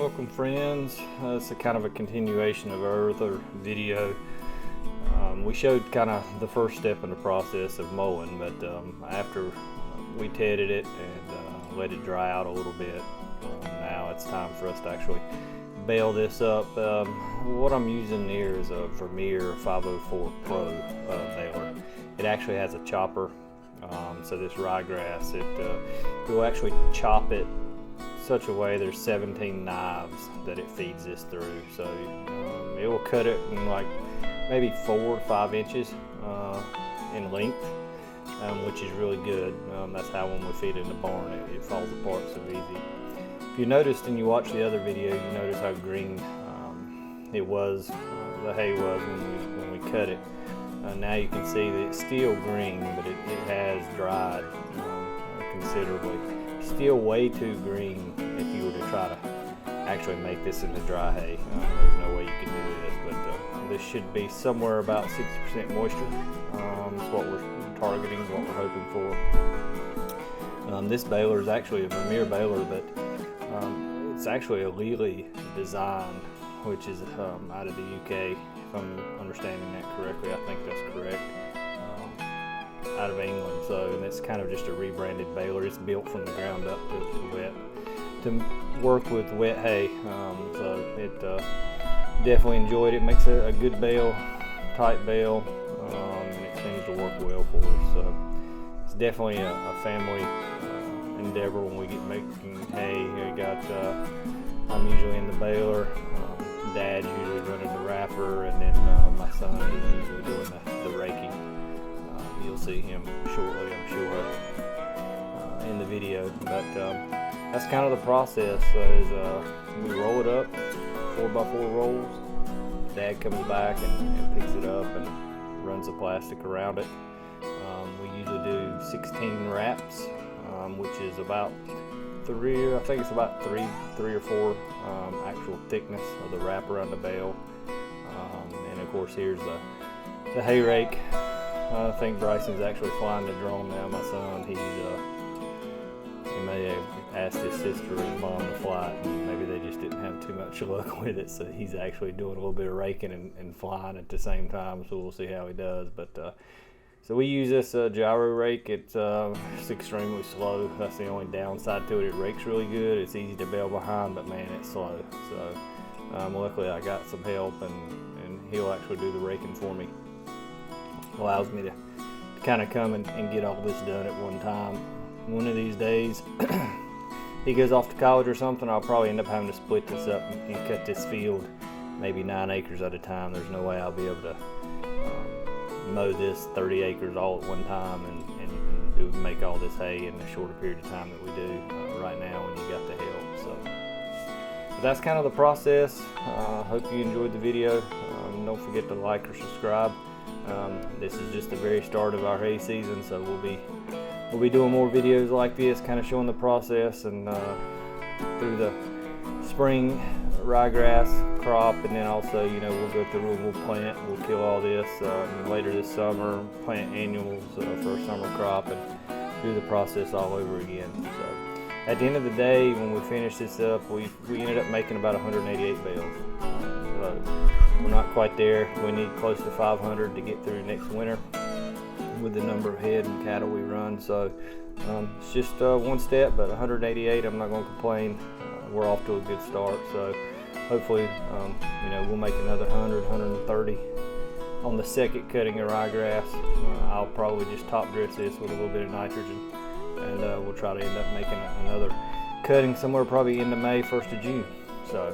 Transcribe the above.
Welcome friends. It's a kind of a continuation of our other video. We showed kind of the first step in the process of mowing, but after we tedded it and let it dry out a little bit, now it's time for us to actually bale this up. What I'm using here is a Vermeer 504 Pro baler. It actually has a chopper, so this ryegrass, it will actually chop it such a way there's 17 knives that it feeds this through, so it will cut it in like maybe 4 to 5 inches in length, which is really good. That's how when we feed it in the barn it falls apart so easy. If you noticed and you watched the other video, you notice how green it was, the hay was when we cut it. Now you can see that it's still green, but it has dried considerably. Still way too green if you were to try to actually make this into dry hay. There's no way you can do this, but this should be somewhere about 60% moisture. That's what we're targeting, what we're hoping for. This baler is actually a Vermeer baler, but it's actually a Haylage design, which is out of the UK, if I'm understanding that correctly. I think that's correct. Out of England, and it's kind of just a rebranded baler. It's built from the ground up to work with wet hay. So it definitely enjoyed it. Makes a good bale, tight bale, and it seems to work well for us. So it's definitely a family endeavor when we get making hay. I'm usually in the baler. Dad's usually running the wrapper, and then my son is usually doing the raking. You'll see him shortly, I'm sure, in the video. But that's kind of the process. We roll it up, 4x4 rolls. Dad comes back and picks it up and runs the plastic around it. We usually do 16 wraps, which is about three or four actual thickness of the wrap around the bale. And of course, here's the hay rake. I think Bryson's actually flying the drone now. My son, he may have asked his sister or his mom to fly it, and maybe they just didn't have too much luck with it, so he's actually doing a little bit of raking and flying at the same time, so we'll see how he does. But so we use this gyro rake. It's extremely slow. That's the only downside to it. It rakes really good. It's easy to bale behind, but man, it's slow. So luckily I got some help, and he'll actually do the raking for me. Allows me to kind of come and get all this done at one time. One of these days he goes off to college or something, I'll probably end up having to split this up and cut this field maybe 9 acres at a time. There's no way I'll be able to mow this 30 acres all at one time and make all this hay in a shorter period of time that we do right now when you got the help. So but that's kind of the process. Hope you enjoyed the video. Don't forget to like or subscribe. This is just the very start of our hay season, so we'll be doing more videos like this, kind of showing the process and through the spring ryegrass crop, and then also we'll go through and we'll kill all this later this summer, plant annuals for a summer crop, and do the process all over again. So at the end of the day, when we finish this up, we ended up making about 188 bales. We're not quite there. We need close to 500 to get through next winter with the number of head and cattle we run. So it's just one step, but 188, I'm not going to complain. We're off to a good start. So hopefully, we'll make another 100, 130 on the second cutting of ryegrass. I'll probably just top dress this with a little bit of nitrogen, and we'll try to end up making another cutting somewhere probably into May, 1st of June. So